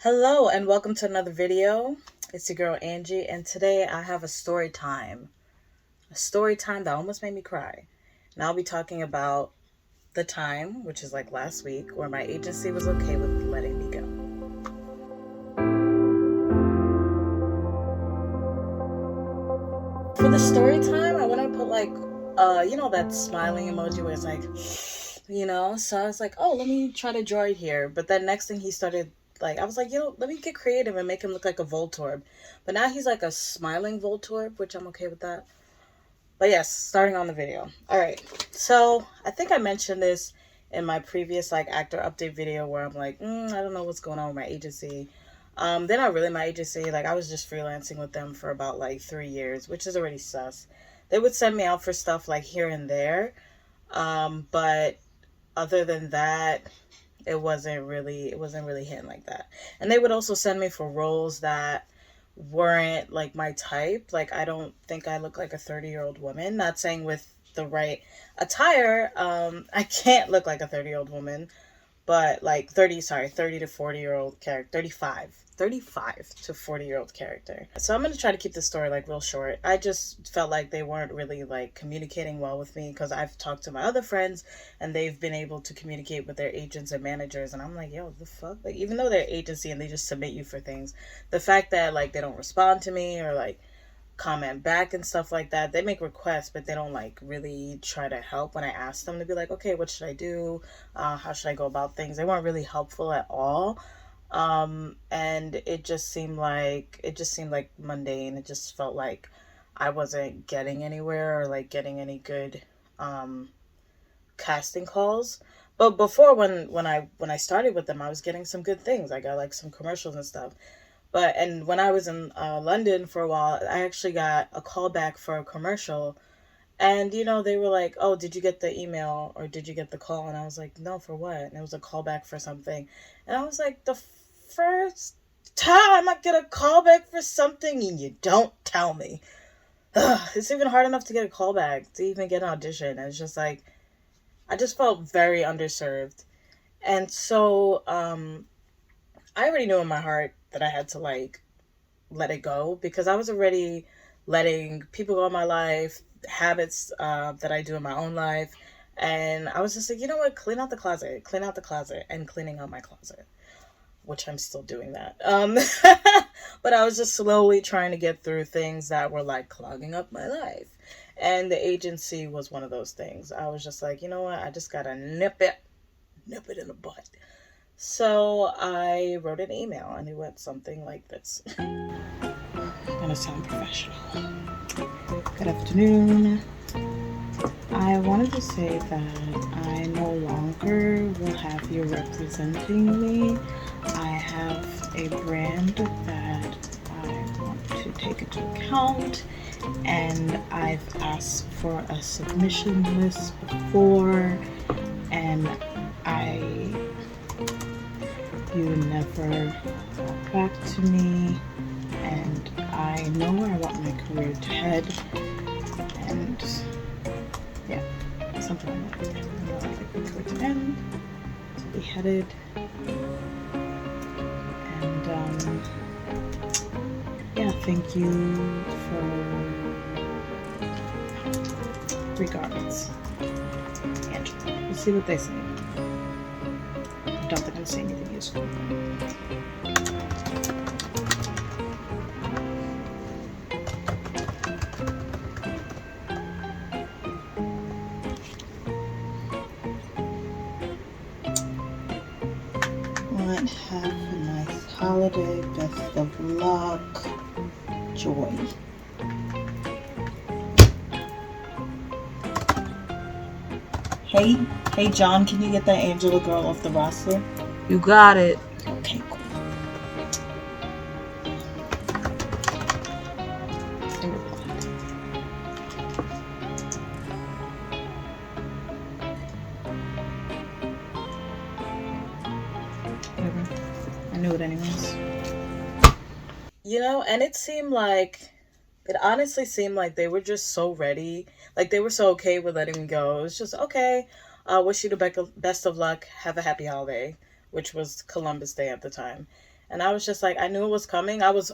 Hello and welcome to another video. It's your girl Angie, and today I have a story time. A story time that almost made me cry. And I'll be talking about the time, which is like last week, where my agency was okay with letting me go. For the story time, I want to put like that smiling emoji where it's like so I was like, oh, let me try to draw it here. But then next thing he started, like, I was like, let me get creative and make him look like a Voltorb. But now he's like a smiling Voltorb, which I'm okay with that. But yes, starting on the video. All right. So I think I mentioned this in my previous like actor update video where I'm like, I don't know what's going on with my agency. They're not really my agency. Like I was just freelancing with them for about like 3 years, which is already sus. They would send me out for stuff like here and there. But other than that, it wasn't really hitting like that. And they would also send me for roles that weren't like my type. Like I don't think I look like a 30-year-old woman. Not saying with the right attire, I can't look like a 30-year-old woman, but like 30 to 40-year-old character, 35 to 40-year-old character. So I'm going to try to keep the story like real short. I just felt like they weren't really like communicating well with me because I've talked to my other friends and they've been able to communicate with their agents and managers, and I'm like, yo, the fuck? Like even though they're agency and they just submit you for things, the fact that like they don't respond to me or like comment back and stuff like that. They make requests, but they don't like really try to help when I ask them to be like, okay, what should I do? How should I go about things? They weren't really helpful at all. And it just seemed like mundane. It just felt like I wasn't getting anywhere or like getting any good um, casting calls. But before, when I started with them, I was getting some good things. I got like some commercials and stuff. And when I was in London for a while, I actually got a call back for a commercial. And, they were like, oh, did you get the email or did you get the call? And I was like, no, for what? And it was a call back for something. And I was like, the first time I get a call back for something and you don't tell me. Ugh, it's even hard enough to get a call back, to even get an audition. And it's just like, I just felt very underserved. And so I already knew in my heart that I had to like let it go because I was already letting people go in my life, habits that I do in my own life. And I was just like, you know what? Clean out the closet, and cleaning out my closet, which I'm still doing that. But I was just slowly trying to get through things that were like clogging up my life. And the agency was one of those things. I was just like, you know what? I just gotta nip it in the butt. So I wrote an email and it went something like this. I'm gonna sound professional. Good afternoon. I wanted to say that I no longer will have you representing me. I have a brand that I want to take into account, and I've asked for a submission list before, and you never got back to me, and I know where I want my career to head, and yeah, something like that. I know I like my career to end, to be headed, and yeah, thank you for regards, Angela. We'll see what they say. I don't think I'm saying anything useful. Have a nice holiday, best of luck, joy. Hey John, can you get that Angela girl off the roster? You got it. Okay, cool. Whatever. I knew it anyways. And it honestly seemed like they were just so ready. Like they were so okay with letting me go. It was just, okay, wish you the best of luck. Have a happy holiday, which was Columbus Day at the time. And I was just like, I knew it was coming. I was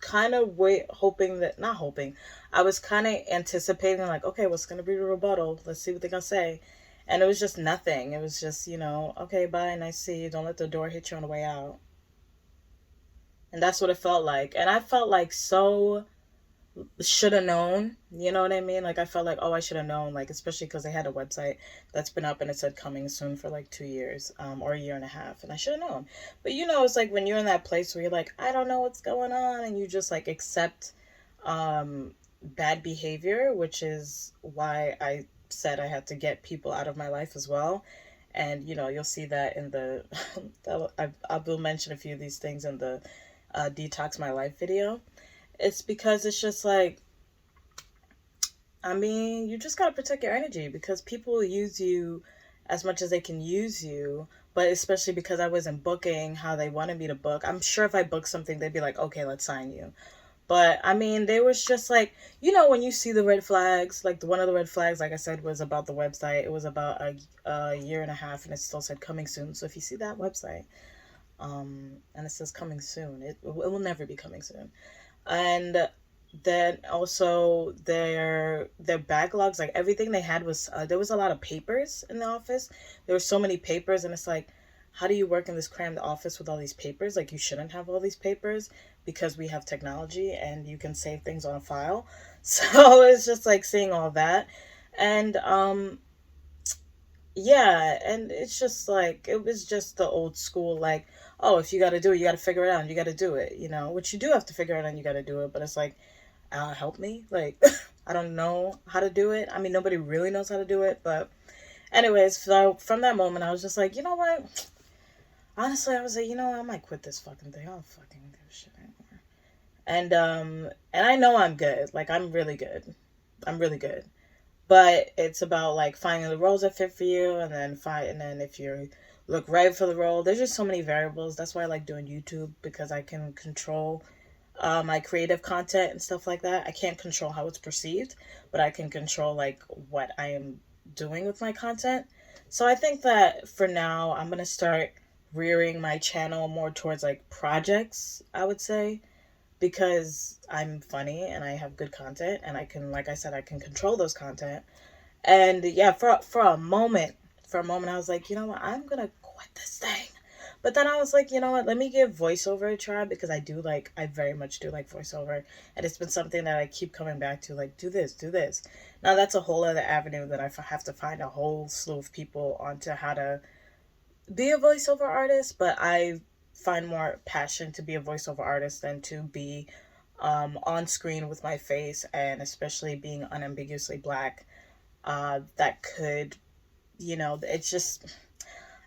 kind of hoping that, not hoping, I was kind of anticipating like, okay, what's gonna be the rebuttal? Let's see what they're gonna say. And it was just nothing. It was just, okay, bye, nice to see you. Don't let the door hit you on the way out. And that's what it felt like. And I felt like so should have known. You know what I mean? Like, I felt like, oh, I should have known. Like, especially because they had a website that's been up and it said coming soon for like 2 years, or a year and a half. And I should have known. But it's like when you're in that place where you're like, I don't know what's going on. And you just like accept bad behavior, which is why I said I had to get people out of my life as well. And you'll see that in the I will mention a few of these things in the detox my life video. It's because it's just like, I mean, you just gotta protect your energy because people will use you as much as they can use you. But especially because I wasn't booking how they wanted me to book. I'm sure if I booked something, they'd be like, okay, let's sign you. But I mean, they was just like, when you see the red flags, like one of the red flags, like I said, was about the website. It was about a year and a half, and it still said coming soon. So if you see that website, and it says coming soon, it will never be coming soon. And then also their backlogs, like everything they had was there was a lot of papers in the office. There were so many papers, and it's like, how do you work in this crammed office with all these papers? Like, you shouldn't have all these papers because we have technology and you can save things on a file. So it's just like seeing all that. And yeah, and it's just like, it was just the old school, like, oh, if you got to do it, you got to figure it out and you got to do it, which you do have to figure it out and you got to do it. But it's like, help me. Like, I don't know how to do it. I mean, nobody really knows how to do it. But anyways, so from that moment, I was just like, you know what? Honestly, I was like, I might quit this fucking thing. I don't fucking give a shit anymore. And I know I'm good. Like, I'm really good. I'm really good. But it's about like finding the roles that fit for you, and then if you look right for the role, there's just so many variables. That's why I like doing YouTube, because I can control my creative content and stuff like that. I can't control how it's perceived, but I can control like what I am doing with my content. So I think that for now, I'm gonna start rearing my channel more towards like projects, I would say, because I'm funny and I have good content and I can, like I said, I can control those content. And yeah, for a moment I was like, you know what, I'm gonna quit this thing. But then I was like, you know what, let me give voiceover a try, because I very much do like voiceover. And it's been something that I keep coming back to, like, do this, do this. Now that's a whole other avenue that I have to find a whole slew of people onto how to be a voiceover artist. But I find more passion to be a voiceover artist than to be on screen with my face, and especially being unambiguously black. That could, it's just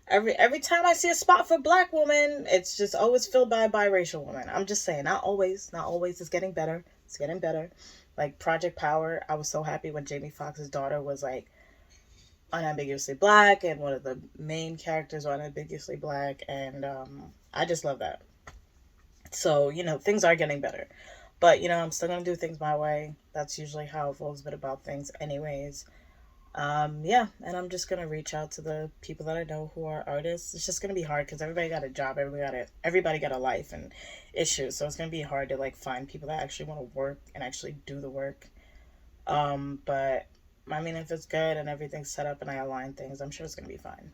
every time I see a spot for black woman, it's just always filled by a biracial woman. I'm just saying, not always, not always. It's getting better. It's getting better. Like Project Power, I was so happy when Jamie Foxx's daughter was like unambiguously black, and one of the main characters were unambiguously black, and I just love that. So things are getting better, but I'm still gonna do things my way. That's usually how I've always been about things, anyways. Yeah, and I'm just gonna reach out to the people that I know who are artists. It's just gonna be hard because everybody got a job, everybody got a life and issues, so it's gonna be hard to like find people that actually want to work and actually do the work. But I mean, if it's good and everything's set up and I align things, I'm sure it's gonna be fine.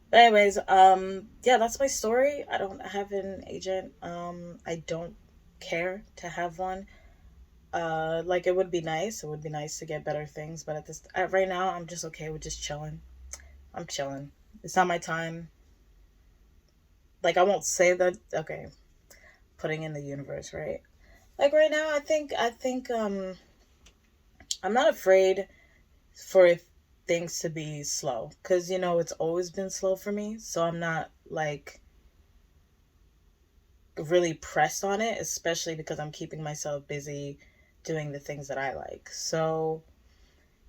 But anyways, yeah, that's my story. I don't have an agent. I don't care to have one. Like, it would be nice. It would be nice to get better things, but right now, I'm just okay with just chilling. I'm chilling. It's not my time. Like, I won't say that. Okay, putting in the universe, right? Like right now, I think I'm not afraid for things to be slow, because it's always been slow for me. So I'm not like really pressed on it, especially because I'm keeping myself busy doing the things that I like. So,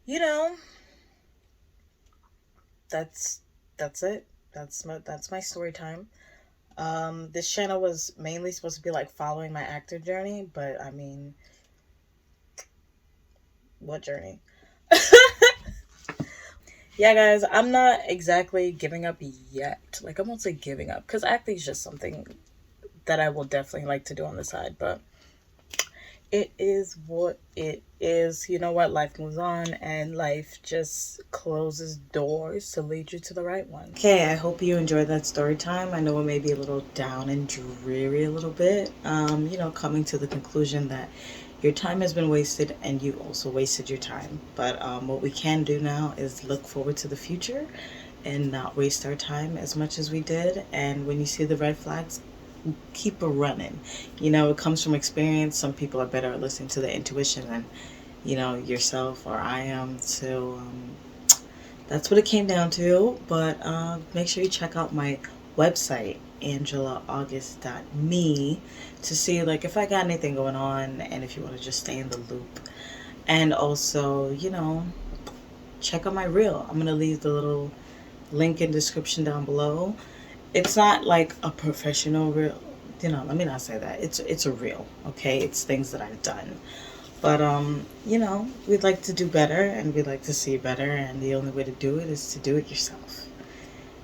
you know, that's that's it. That's my story time. This channel was mainly supposed to be like following my actor journey, but I mean, what journey? Yeah, guys, I'm not exactly giving up yet. Like, I won't say giving up, because acting is just something that I will definitely like to do on the side. But it is what it is. You know what? Life moves on, and life just closes doors to lead you to the right one. Okay, I hope you enjoyed that story time. I know it may be a little down and dreary a little bit. Coming to the conclusion that your time has been wasted and you also wasted your time. But what we can do now is look forward to the future and not waste our time as much as we did. And when you see the red flags, keep a running. It comes from experience. Some people are better at listening to their intuition than, yourself or I am. So that's what it came down to. But make sure you check out my website, AngelaAugust.me, to see like if I got anything going on and if you want to just stay in the loop. And also, check out my reel. I'm going to leave the little link in description down below. It's not like a professional reel. Let me not say that. It's a reel, okay? It's things that I've done. But we'd like to do better and we'd like to see better, and the only way to do it is to do it yourself.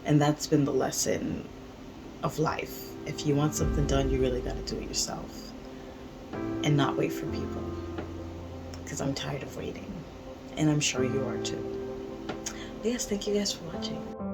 And that's been the lesson of life. If you want something done, you really got to do it yourself and not wait for people. Because I'm tired of waiting. And I'm sure you are too. But yes, thank you guys for watching.